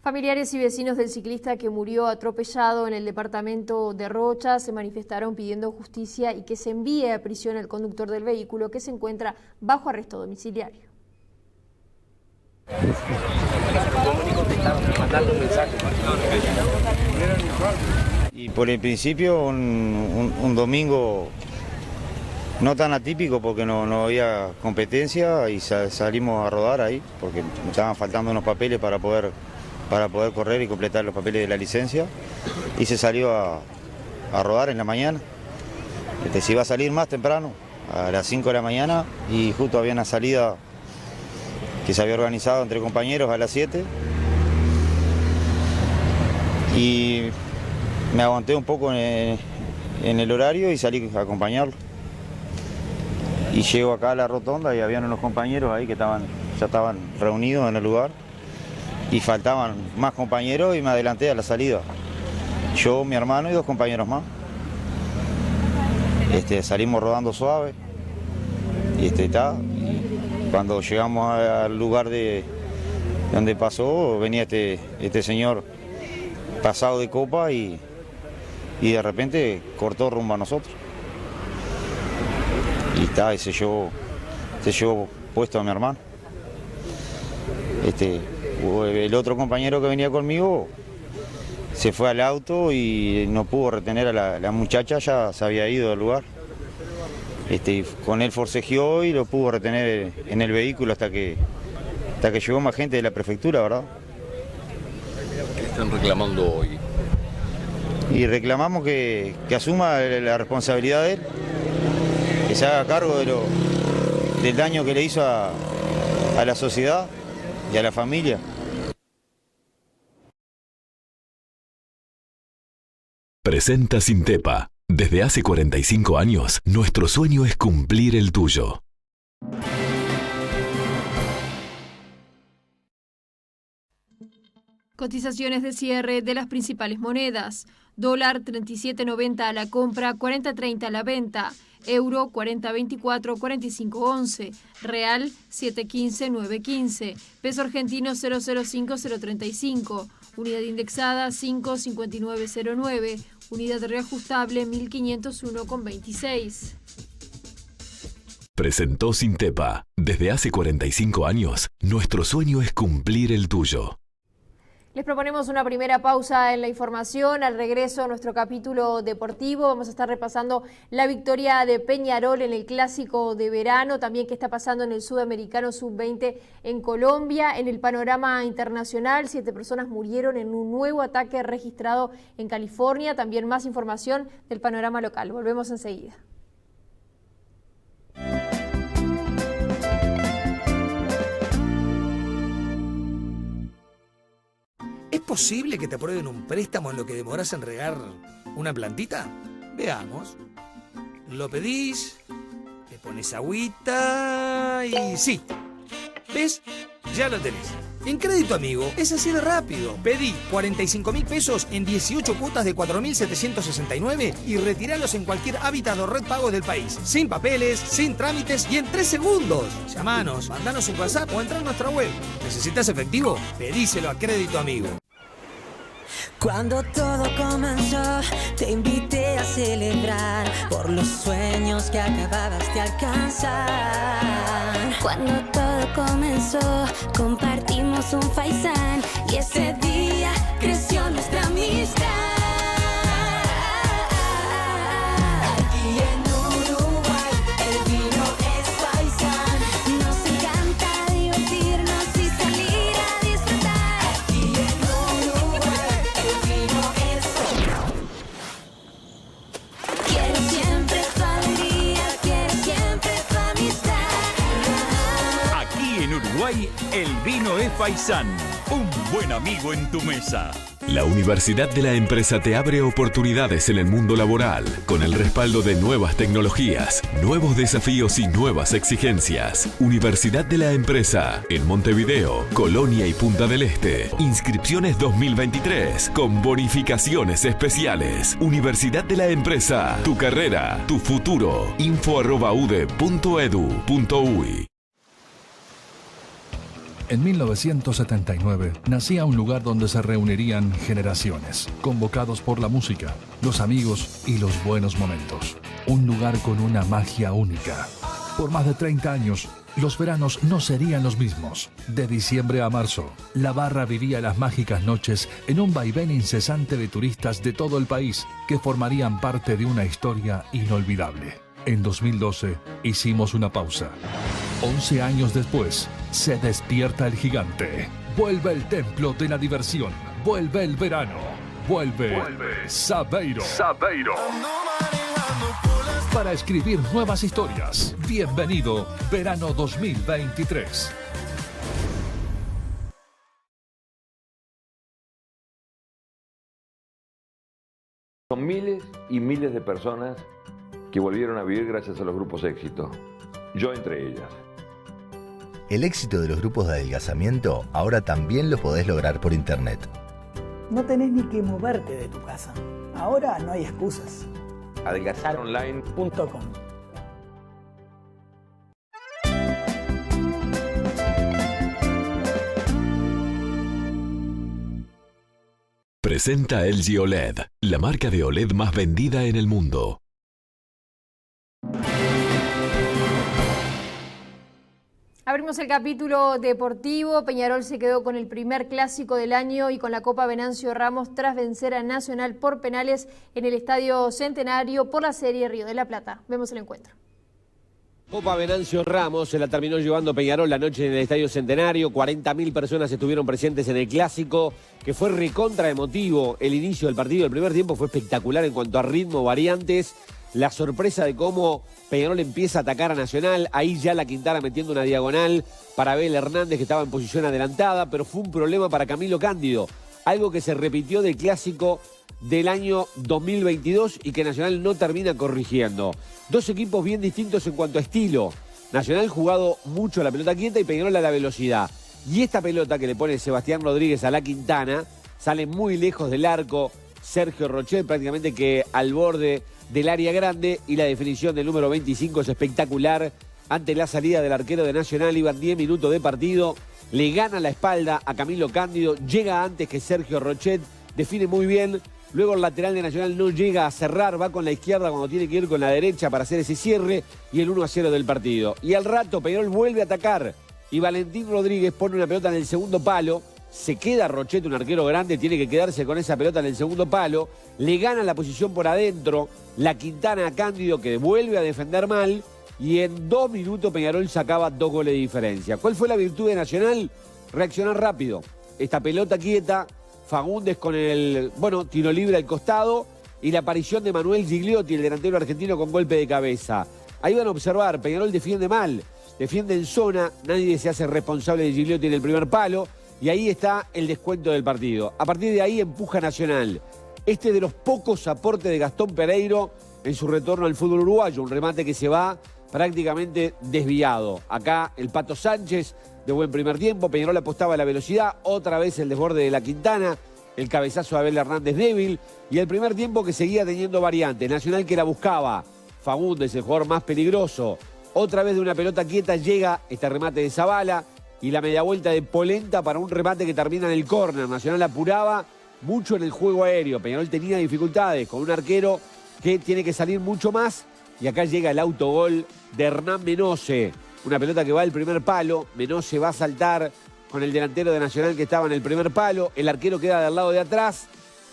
S2: Familiares y vecinos del ciclista que murió atropellado en el departamento de Rocha se manifestaron pidiendo justicia y que se envíe a prisión al conductor del vehículo, que se encuentra bajo arresto domiciliario.
S24: Y por el principio un domingo no tan atípico, porque no había competencia, y salimos a rodar ahí porque me estaban faltando unos papeles para poder correr y completar los papeles de la licencia, y se salió a rodar en la mañana. Se iba a salir más temprano, a las 5 de la mañana, y justo había una salida que se había organizado entre compañeros a las 7, y me aguanté un poco en el horario y salí a acompañarlo. Y llego acá a la rotonda y habían unos compañeros ahí que ya estaban reunidos en el lugar, y faltaban más compañeros, y me adelanté a la salida. Yo, mi hermano y 2 compañeros más. Salimos rodando suave, y cuando llegamos al lugar donde pasó, venía este señor pasado de copa y de repente cortó rumbo a nosotros. Y se llevó se llevó puesto a mi hermano. El otro compañero que venía conmigo se fue al auto y no pudo retener a la muchacha, ya se había ido del lugar. Con él forcejeó y lo pudo retener en el vehículo hasta que llegó más gente de la prefectura, ¿verdad?
S22: ¿Qué están reclamando hoy?
S24: Y reclamamos que asuma la responsabilidad de él, que se haga cargo del daño que le hizo a la sociedad y a la familia.
S1: Presenta Sintepa. Desde hace 45 años, nuestro sueño es cumplir el tuyo.
S2: Cotizaciones de cierre de las principales monedas. Dólar 37.90 a la compra, 40.30 a la venta. Euro 40.24, 45.11. Real 7.15, 9.15. Peso argentino 0.05, 0.35. Unidad indexada 5.5909. Unidad reajustable 1501,26.
S1: Presentó Sintepa. Desde hace 45 años, nuestro sueño es cumplir el tuyo.
S2: Les proponemos una primera pausa en la información. Al regreso a nuestro capítulo deportivo vamos a estar repasando la victoria de Peñarol en el Clásico de Verano, también qué está pasando en el Sudamericano Sub-20 en Colombia. En el panorama internacional, 7 personas murieron en un nuevo ataque registrado en California. También más información del panorama local. Volvemos enseguida.
S5: ¿Es posible que te aprueben un préstamo en lo que demoras en regar una plantita? Veamos. Lo pedís, le pones agüita y sí. ¿Ves? Ya lo tenés. En Crédito Amigo es así de rápido. Pedí 45.000 pesos en 18 cuotas de 4.769 y retiralos en cualquier hábitat o red pagos del país. Sin papeles, sin trámites y en 3 segundos. Llamanos, mandanos un WhatsApp o entra en nuestra web. ¿Necesitas efectivo? Pedíselo a Crédito Amigo.
S6: Cuando todo comenzó, te invité a celebrar por los sueños que acababas de alcanzar.
S7: Cuando todo comenzó, compartimos un faisán
S6: Y ese día creció nuestra amistad. Aquí en Uruguay el vino es faisán. Nos encanta divertirnos y salir a disfrutar. Aquí en Uruguay el vino es faisán. Quiero siempre tu alegría, quiero siempre tu amistad.
S25: Aquí en Uruguay, el vino es faisán. Un buen amigo en tu mesa.
S1: La Universidad de la Empresa te abre oportunidades en el mundo laboral, con el respaldo de nuevas tecnologías, nuevos desafíos y nuevas exigencias. Universidad de la Empresa, en Montevideo, Colonia y Punta del Este. Inscripciones 2023, con bonificaciones especiales. Universidad de la Empresa, tu carrera, tu futuro. info@ude.edu.uy.
S26: En 1979 nacía un lugar donde se reunirían generaciones, convocados por la música, los amigos y los buenos momentos. Un lugar con una magia única. Por más de 30 años, los veranos no serían los mismos. De diciembre a marzo, la barra vivía las mágicas noches en un vaivén incesante de turistas de todo el país que formarían parte de una historia inolvidable. En 2012 hicimos una pausa. 11 años después, se despierta el gigante. Vuelve el templo de la diversión. Vuelve el verano. Vuelve Sabeiro. Para escribir nuevas historias. Bienvenido, verano 2023.
S27: Son miles y miles de personas que volvieron a vivir gracias a los grupos éxito. Yo entre ellas.
S28: El éxito de los grupos de adelgazamiento ahora también lo podés lograr por internet.
S29: No tenés ni que moverte de tu casa. Ahora no hay excusas.
S27: Adelgazaronline.com.
S1: Presenta LG OLED, la marca de OLED más vendida en el mundo.
S2: Abrimos el capítulo deportivo. Peñarol se quedó con el primer clásico del año y con la Copa Venancio Ramos tras vencer a Nacional por penales en el Estadio Centenario por la Serie Río de la Plata. Vemos el encuentro.
S3: Copa Venancio Ramos se la terminó llevando Peñarol la noche en el Estadio Centenario. 40.000 personas estuvieron presentes en el clásico, que fue recontra emotivo el inicio del partido. El primer tiempo fue espectacular en cuanto a ritmo, variantes. La sorpresa de cómo Peñarol empieza a atacar a Nacional. Ahí ya la Quintana metiendo una diagonal para Abel Hernández, que estaba en posición adelantada, pero fue un problema para Camilo Cándido. Algo que se repitió del clásico del año 2022 y que Nacional no termina corrigiendo. Dos equipos bien distintos en cuanto a estilo. Nacional jugado mucho a la pelota quieta y Peñarol a la velocidad. Y esta pelota que le pone Sebastián Rodríguez a la Quintana sale muy lejos del arco. Sergio Rochet prácticamente que al borde del área grande, y la definición del número 25 es espectacular ante la salida del arquero de Nacional. Iban 10 minutos de partido, le gana la espalda a Camilo Cándido, llega antes que Sergio Rochet, define muy bien, luego el lateral de Nacional no llega a cerrar, va con la izquierda cuando tiene que ir con la derecha para hacer ese cierre, y el 1-0 del partido. Y al rato Peñarol vuelve a atacar y Valentín Rodríguez pone una pelota en el segundo palo. Se queda Rochet, un arquero grande, tiene que quedarse con esa pelota en el segundo palo. Le gana la posición por adentro. La Quintana a Cándido, que vuelve a defender mal. Y en 2 minutos Peñarol sacaba 2 goles de diferencia. ¿Cuál fue la virtud de Nacional? Reaccionar rápido. Esta pelota quieta, Fagundes con el, tiro libre al costado. Y la aparición de Manuel Gigliotti, el delantero argentino, con golpe de cabeza. Ahí van a observar, Peñarol defiende mal. Defiende en zona, nadie se hace responsable de Gigliotti en el primer palo. Y ahí está el descuento del partido. A partir de ahí empuja Nacional. Este de los pocos aportes de Gastón Pereiro en su retorno al fútbol uruguayo. Un remate que se va prácticamente desviado. Acá el Pato Sánchez de buen primer tiempo. Peñarol apostaba a la velocidad. Otra vez el desborde de la Quintana. El cabezazo de Abel Hernández débil. Y el primer tiempo que seguía teniendo variantes. Nacional que la buscaba. Fagundes, el jugador más peligroso. Otra vez de una pelota quieta llega este remate de Zavala. Y la media vuelta de Polenta para un remate que termina en el córner. Nacional apuraba mucho en el juego aéreo. Peñarol tenía dificultades con un arquero que tiene que salir mucho más. Y acá llega el autogol de Hernán Menose. Una pelota que va al primer palo. Menose va a saltar con el delantero de Nacional que estaba en el primer palo. El arquero queda del lado de atrás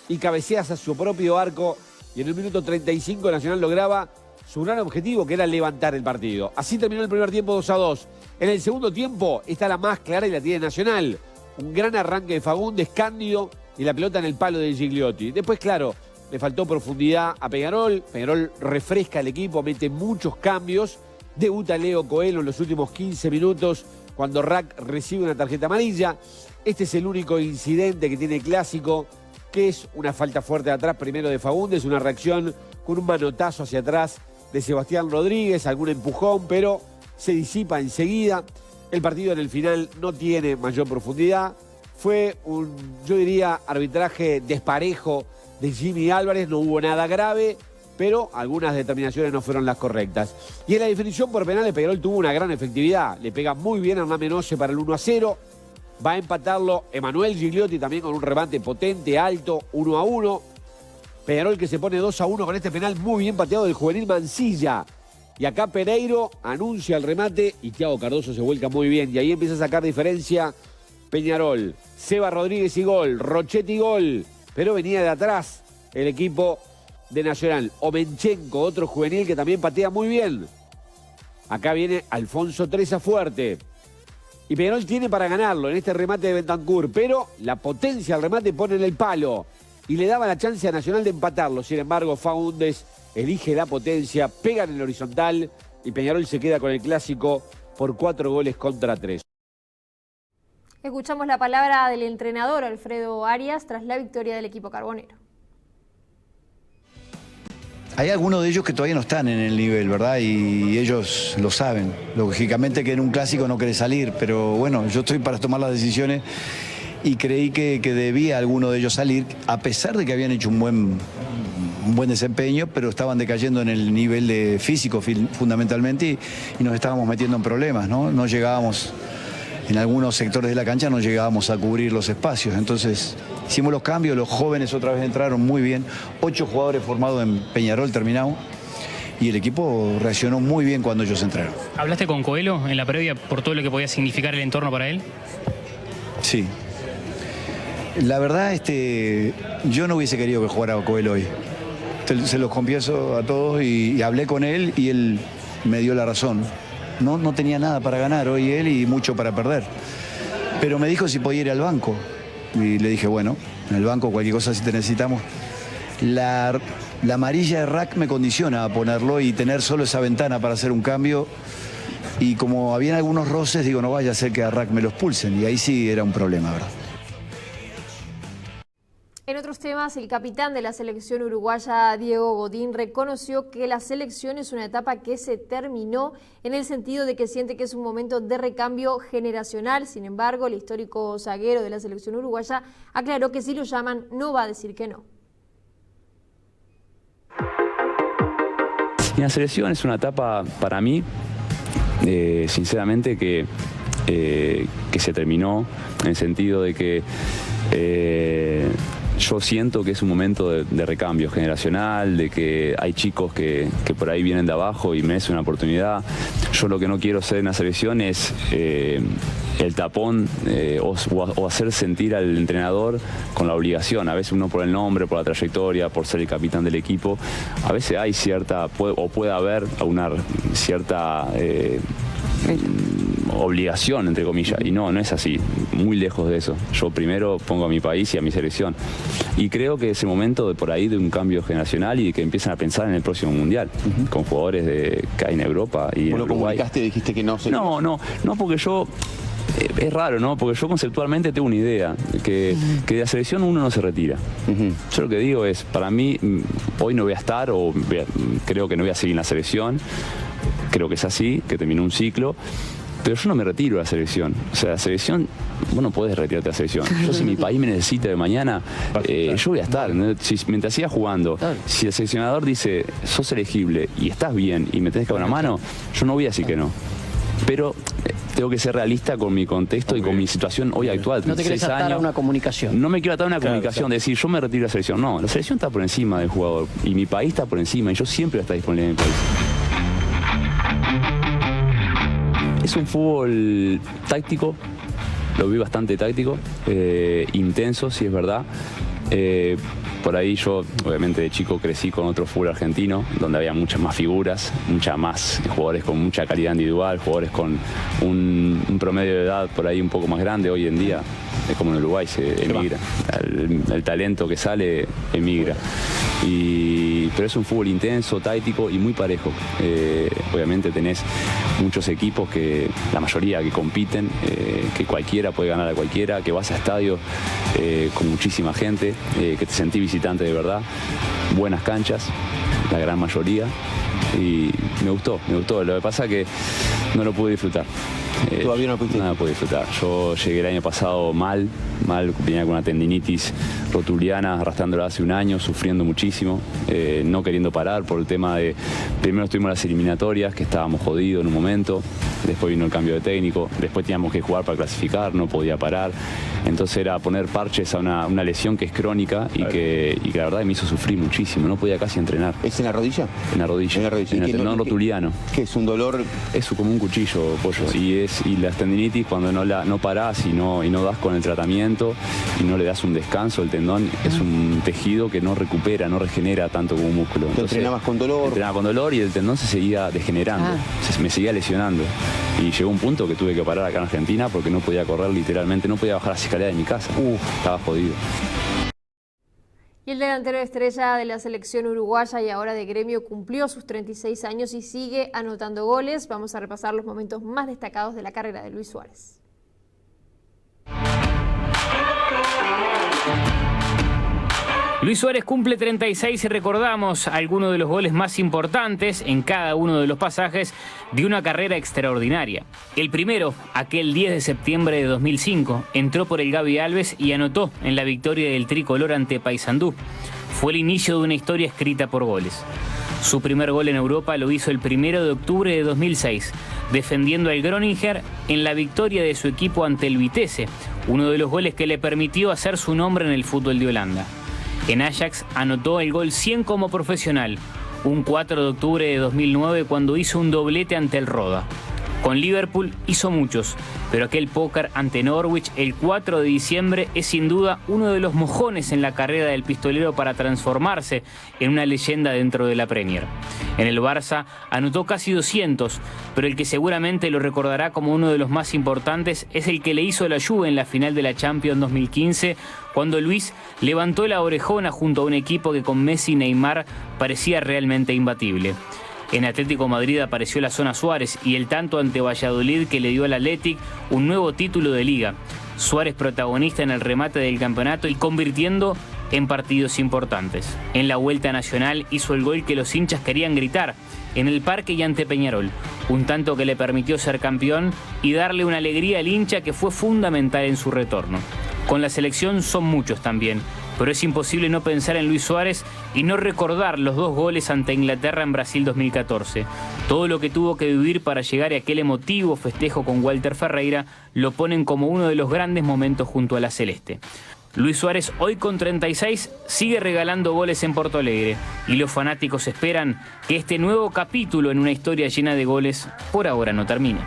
S3: y cabecea hacia su propio arco. Y en el minuto 35 Nacional lograba su gran objetivo, que era levantar el partido. Así terminó el primer tiempo 2-2. En el segundo tiempo está la más clara y la tiene Nacional. Un gran arranque de Fagundes, Cándido y la pelota en el palo de Gigliotti. Después, claro, le faltó profundidad a Peñarol. Peñarol refresca el equipo, mete muchos cambios. Debuta Leo Coelho en los últimos 15 minutos cuando Rack recibe una tarjeta amarilla. Este es el único incidente que tiene el clásico, que es una falta fuerte de atrás, primero de Fagundes, una reacción con un manotazo hacia atrás de Sebastián Rodríguez, algún empujón, pero se disipa enseguida. El partido en el final no tiene mayor profundidad. Fue un, yo diría, arbitraje desparejo de Jimmy Álvarez. No hubo nada grave, pero algunas determinaciones no fueron las correctas. Y en la definición por penales, Peñarol tuvo una gran efectividad. Le pega muy bien a Hernán Menose para el 1-0. Va a empatarlo Emanuel Gigliotti también con un remate potente, alto, 1-1. Peñarol que se pone 2-1 con este penal muy bien pateado del juvenil Mancilla. Y acá Pereiro anuncia el remate y Thiago Cardoso se vuelca muy bien. Y ahí empieza a sacar diferencia Peñarol. Seba Rodríguez y gol, Rochetti y gol. Pero venía de atrás el equipo de Nacional. Omenchenko, otro juvenil que también patea muy bien. Acá viene Alfonso Treza fuerte. Y Peñarol tiene para ganarlo en este remate de Bentancur. Pero la potencia del remate pone en el palo. Y le daba la chance a Nacional de empatarlo. Sin embargo, Fagundes elige la potencia, pega en el horizontal y Peñarol se queda con el clásico por 4-3.
S2: Escuchamos la palabra del entrenador Alfredo Arias tras la victoria del equipo carbonero.
S4: Hay algunos de ellos que todavía no están en el nivel, ¿verdad? Y ellos lo saben. Lógicamente que en un clásico no querés salir, pero bueno, yo estoy para tomar las decisiones y creí que debía alguno de ellos salir, a pesar de que habían hecho un buen desempeño, pero estaban decayendo en el nivel de físico fundamentalmente y nos estábamos metiendo en problemas, ¿no? No llegábamos, en algunos sectores de la cancha no llegábamos a cubrir los espacios. Entonces hicimos los cambios, los jóvenes otra vez entraron muy bien, 8 jugadores formados en Peñarol terminamos y el equipo reaccionó muy bien cuando ellos entraron.
S8: ¿Hablaste con Coelho en la previa por todo lo que podía significar el entorno para él?
S4: Sí. La verdad, yo no hubiese querido que jugara Coelho hoy. Se los confieso a todos y hablé con él y él me dio la razón. No tenía nada para ganar hoy él y mucho para perder. Pero me dijo si podía ir al banco. Y le dije, bueno, en el banco cualquier cosa si te necesitamos. La amarilla de Rack me condiciona a ponerlo y tener solo esa ventana para hacer un cambio. Y como habían algunos roces, digo, no vaya a ser que a Rack me lo expulsen. Y ahí sí era un problema, ¿verdad?
S2: En otros temas, el capitán de la selección uruguaya, Diego Godín, reconoció que la selección es una etapa que se terminó en el sentido de que siente que es un momento de recambio generacional. Sin embargo, el histórico zaguero de la selección uruguaya aclaró que si lo llaman no va a decir que no.
S9: Y la selección es una etapa para mí, sinceramente, que se terminó en el sentido de que yo siento que es un momento de recambio generacional, de que hay chicos que por ahí vienen de abajo y merecen una oportunidad. Yo lo que no quiero ser en la selección es el tapón o hacer sentir al entrenador con la obligación. A veces uno por el nombre, por la trayectoria, por ser el capitán del equipo, a veces hay puede haber una cierta obligación, entre comillas, y no es así, muy lejos de eso. Yo primero pongo a mi país y a mi selección, y creo que es el momento de por ahí de un cambio generacional y de que empiecen a pensar en el próximo mundial, con jugadores que hay en Europa y en
S10: ¿Vos lo comunicaste y dijiste que no?
S9: No, porque yo... Es raro, ¿no? Porque yo conceptualmente tengo una idea, que de la selección uno no se retira. Yo lo que digo es, para mí, hoy no voy a estar, creo que no voy a seguir en la selección, creo que es así, que terminó un ciclo, pero yo no me retiro de la selección. O sea, la selección, vos no podés retirarte de la selección. Yo, si mi país me necesita de mañana, yo voy a estar. Mientras siga jugando, si el seleccionador dice, sos elegible y estás bien y me tenés que dar una mano, yo no voy a decir que no. Pero tengo que ser realista con mi contexto y con mi situación hoy actual.
S11: No te querés atar a una comunicación.
S9: No me quiero atar a una comunicación, de decir, yo me retiro de la selección. No, la selección está por encima del jugador y mi país está por encima y yo siempre voy a estar disponible en mi país. Es un fútbol táctico, lo vi bastante táctico, intenso, sí es verdad. Por ahí yo, obviamente de chico, crecí con otro fútbol argentino, donde había muchas más figuras, muchas más jugadores con mucha calidad individual, jugadores con un promedio de edad por ahí un poco más grande. Hoy en día, es como en Uruguay, se emigra. El talento que sale emigra. Pero es un fútbol intenso, táctico y muy parejo. Obviamente tenés muchos equipos, que la mayoría que compiten, que cualquiera puede ganar a cualquiera, que vas a estadios con muchísima gente, que te sentís visitante de verdad, buenas canchas, la gran mayoría, y me gustó. Lo que pasa es que no lo pude disfrutar.
S10: ¿Todavía no lo pudiste?
S9: No lo pude disfrutar. Yo llegué el año pasado mal, venía con una tendinitis rotuliana, arrastrándola hace un año, sufriendo muchísimo, no queriendo parar por el tema de... Primero estuvimos en las eliminatorias, que estábamos jodidos en un momento, después vino el cambio de técnico, después teníamos que jugar para clasificar, no podía parar, entonces era poner parches a una lesión que es crónica y que la verdad me hizo sufrir muchísimo, no podía casi entrenar.
S10: ¿Es en la rodilla?
S9: En la rodilla, en el tendón rotuliano.
S10: ¿Qué es un dolor?
S9: Es como un cuchillo, pollo, y la tendinitis, cuando no parás y no das con el tratamiento y no le das un descanso, el tendón es un tejido que no recupera, no regenera tanto como un músculo.
S10: Entonces, entrenabas con dolor.
S9: Entrenaba con dolor y el tendón se seguía degenerando, me seguía lesionando. Y llegó un punto que tuve que parar acá en Argentina porque no podía correr literalmente, no podía bajar las escaleras de mi casa. Estaba jodido.
S2: Y el delantero estrella de la selección uruguaya y ahora de Gremio cumplió sus 36 años y sigue anotando goles. Vamos a repasar los momentos más destacados de la carrera de Luis Suárez.
S12: Luis Suárez cumple 36 y recordamos algunos de los goles más importantes en cada uno de los pasajes de una carrera extraordinaria. El primero, aquel 10 de septiembre de 2005, entró por el Gaby Alves y anotó en la victoria del tricolor ante Paysandú. Fue el inicio de una historia escrita por goles. Su primer gol en Europa lo hizo el 1 de octubre de 2006, defendiendo al Groningen en la victoria de su equipo ante el Vitesse, uno de los goles que le permitió hacer su nombre en el fútbol de Holanda. En Ajax anotó el gol 100 como profesional, un 4 de octubre de 2009 cuando hizo un doblete ante el Roda. Con Liverpool hizo muchos, pero aquel póker ante Norwich el 4 de diciembre es sin duda uno de los mojones en la carrera del pistolero para transformarse en una leyenda dentro de la Premier. En el Barça anotó casi 200, pero el que seguramente lo recordará como uno de los más importantes es el que le hizo la Juve en la final de la Champions 2015, cuando Luis levantó la orejona junto a un equipo que con Messi y Neymar parecía realmente imbatible. En Atlético Madrid apareció la zona Suárez y el tanto ante Valladolid que le dio al Athletic un nuevo título de liga. Suárez protagonista en el remate del campeonato y convirtiendo en partidos importantes. En la Vuelta Nacional hizo el gol que los hinchas querían gritar en el Parque y ante Peñarol, un tanto que le permitió ser campeón y darle una alegría al hincha que fue fundamental en su retorno. Con la selección son muchos también, pero es imposible no pensar en Luis Suárez y no recordar los 2 goles ante Inglaterra en Brasil 2014. Todo lo que tuvo que vivir para llegar a aquel emotivo festejo con Walter Ferreira lo ponen como uno de los grandes momentos junto a la Celeste. Luis Suárez, hoy con 36, sigue regalando goles en Porto Alegre y los fanáticos esperan que este nuevo capítulo en una historia llena de goles por ahora no termine.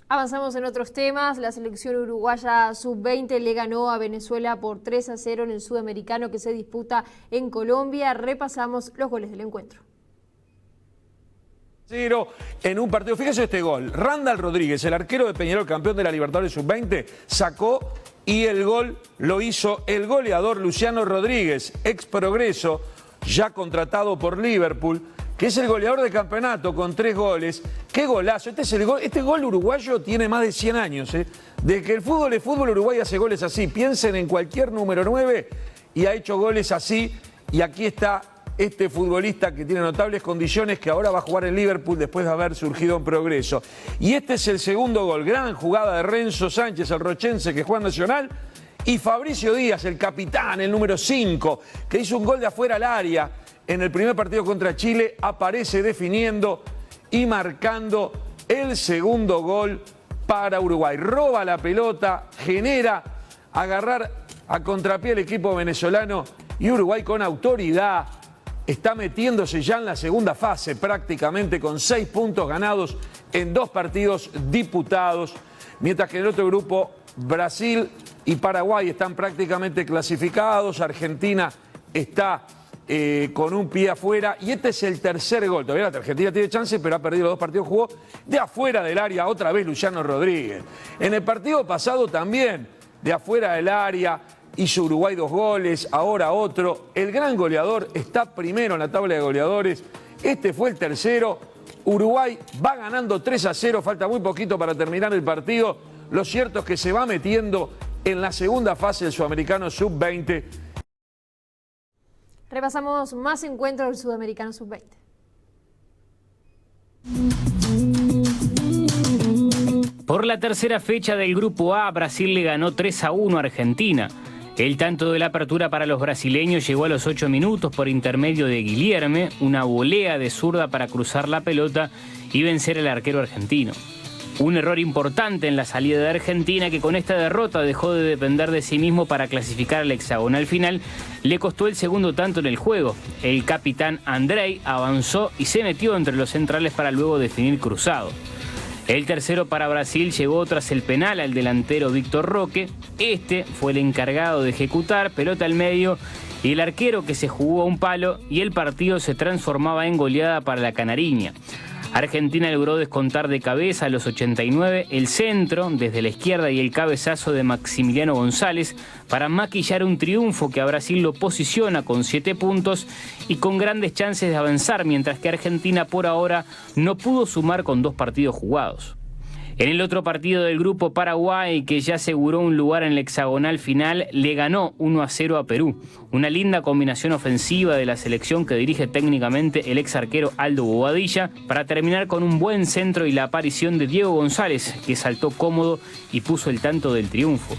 S2: Avanzamos en otros temas. La selección uruguaya sub-20 le ganó a Venezuela por 3-0 en el sudamericano que se disputa en Colombia. Repasamos los goles del encuentro.
S13: En un partido, fíjese este gol, Randall Rodríguez, el arquero de Peñarol, campeón de la Libertadores sub-20, sacó y el gol lo hizo el goleador Luciano Rodríguez, ex Progreso, ya contratado por Liverpool, que es el goleador de campeonato con 3 goles. ¡Qué golazo! Este gol uruguayo tiene más de 100 años. De que el fútbol es fútbol, Uruguay hace goles así. Piensen en cualquier número 9 y ha hecho goles así. Y aquí está este futbolista que tiene notables condiciones, que ahora va a jugar en Liverpool después de haber surgido en Progreso. Y este es el segundo gol. Gran jugada de Renzo Sánchez, el rochense que juega en Nacional. Y Fabricio Díaz, el capitán, el número 5, que hizo un gol de afuera al área. En el primer partido contra Chile aparece definiendo y marcando el segundo gol para Uruguay. Roba la pelota, genera agarrar a contrapié el equipo venezolano y Uruguay con autoridad está metiéndose ya en la segunda fase prácticamente con 6 puntos ganados en 2 partidos disputados, mientras que en el otro grupo Brasil y Paraguay están prácticamente clasificados, Argentina está con un pie afuera y este es el tercer gol. Todavía la Argentina tiene chance, pero ha perdido los 2 partidos, jugó de afuera del área otra vez Luciano Rodríguez. En el partido pasado también de afuera del área hizo Uruguay 2 goles, ahora otro. El gran goleador está primero en la tabla de goleadores, este fue el tercero. Uruguay va ganando 3-0, falta muy poquito para terminar el partido. Lo cierto es que se va metiendo en la segunda fase del Sudamericano Sub-20.
S2: Repasamos más encuentros del Sudamericano Sub-20.
S12: Por la tercera fecha del Grupo A, Brasil le ganó 3-1 a Argentina. El tanto de la apertura para los brasileños llegó a los 8 minutos por intermedio de Guilherme, una volea de zurda para cruzar la pelota y vencer al arquero argentino. Un error importante en la salida de Argentina que con esta derrota dejó de depender de sí mismo para clasificar al hexagonal final, le costó el segundo tanto en el juego. El capitán Andrei avanzó y se metió entre los centrales para luego definir cruzado. El tercero para Brasil llegó tras el penal al delantero Víctor Roque. Este fue el encargado de ejecutar, pelota al medio y el arquero que se jugó a un palo y el partido se transformaba en goleada para la canariña. Argentina logró descontar de cabeza a los 89 el centro desde la izquierda y el cabezazo de Maximiliano González para maquillar un triunfo que a Brasil lo posiciona con 7 puntos y con grandes chances de avanzar, mientras que Argentina por ahora no pudo sumar con 2 partidos jugados. En el otro partido del grupo, Paraguay, que ya aseguró un lugar en el hexagonal final, le ganó 1-0 a Perú. Una linda combinación ofensiva de la selección que dirige técnicamente el ex arquero Aldo Bobadilla, para terminar con un buen centro y la aparición de Diego González, que saltó cómodo y puso el tanto del triunfo.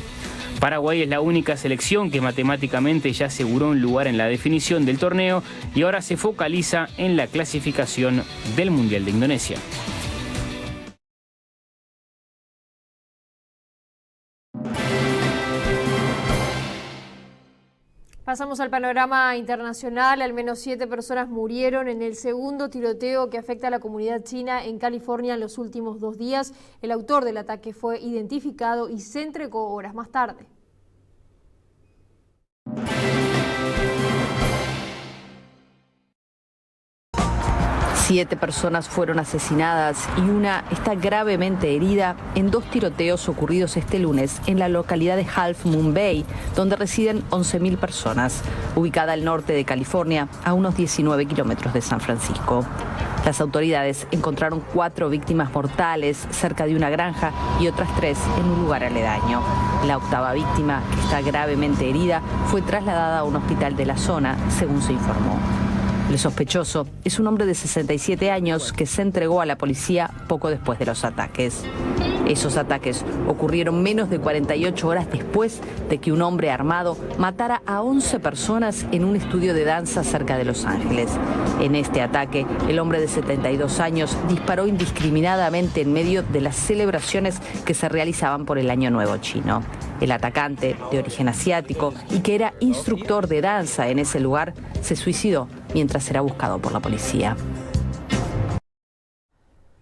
S12: Paraguay es la única selección que matemáticamente ya aseguró un lugar en la definición del torneo y ahora se focaliza en la clasificación del Mundial de Indonesia.
S2: Pasamos al panorama internacional. Al menos 7 personas murieron en el segundo tiroteo que afecta a la comunidad china en California en los últimos 2 días. El autor del ataque fue identificado y se entregó horas más tarde.
S14: Siete personas fueron asesinadas y una está gravemente herida en 2 tiroteos ocurridos este lunes en la localidad de Half Moon Bay, donde residen 11.000 personas, ubicada al norte de California, a unos 19 kilómetros de San Francisco. Las autoridades encontraron 4 víctimas mortales cerca de una granja y otras 3 en un lugar aledaño. La 8ª víctima, que está gravemente herida, fue trasladada a un hospital de la zona, según se informó. El sospechoso es un hombre de 67 años que se entregó a la policía poco después de los ataques. Esos ataques ocurrieron menos de 48 horas después de que un hombre armado matara a 11 personas en un estudio de danza cerca de Los Ángeles. En este ataque, el hombre de 72 años disparó indiscriminadamente en medio de las celebraciones que se realizaban por el Año Nuevo chino. El atacante, de origen asiático y que era instructor de danza en ese lugar, se suicidó mientras era buscado por la policía.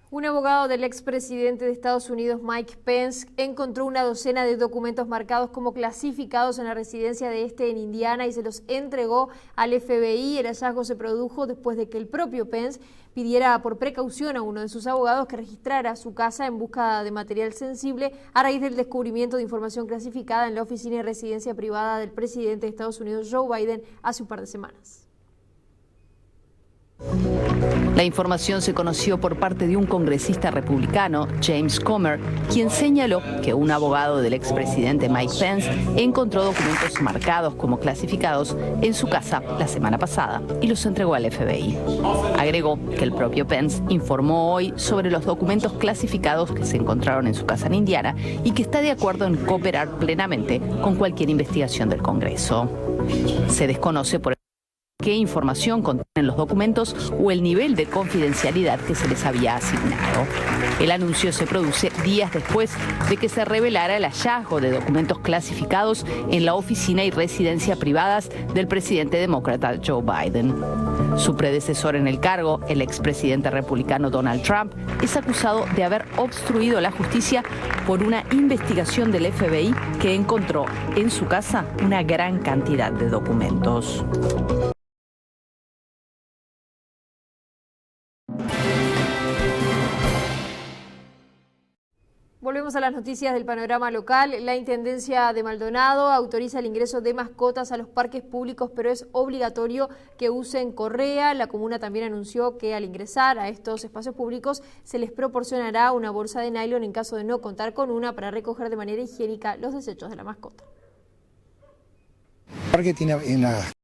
S2: Un abogado del expresidente de Estados Unidos, Mike Pence, encontró una docena de documentos marcados como clasificados en la residencia de este en Indiana y se los entregó al FBI. El hallazgo se produjo después de que el propio Pence pidiera por precaución a uno de sus abogados que registrara su casa en busca de material sensible a raíz del descubrimiento de información clasificada en la oficina y residencia privada del presidente de Estados Unidos, Joe Biden, hace un par de semanas.
S14: La información se conoció por parte de un congresista republicano, James Comer, quien señaló que un abogado del expresidente Mike Pence encontró documentos marcados como clasificados en su casa la semana pasada y los entregó al FBI. Agregó que el propio Pence informó hoy sobre los documentos clasificados que se encontraron en su casa en Indiana y que está de acuerdo en cooperar plenamente con cualquier investigación del Congreso. Se desconoce por qué información contienen los documentos o el nivel de confidencialidad que se les había asignado. El anuncio se produce días después de que se revelara el hallazgo de documentos clasificados en la oficina y residencia privadas del presidente demócrata Joe Biden. Su predecesor en el cargo, el expresidente republicano Donald Trump, es acusado de haber obstruido la justicia por una investigación del FBI que encontró en su casa una gran cantidad de documentos.
S2: Volvemos a las noticias del panorama local. La Intendencia de Maldonado autoriza el ingreso de mascotas a los parques públicos, pero es obligatorio que usen correa. La comuna también anunció que al ingresar a estos espacios públicos se les proporcionará una bolsa de nylon en caso de no contar con una para recoger de manera higiénica los desechos de la mascota.
S15: El parque tiene una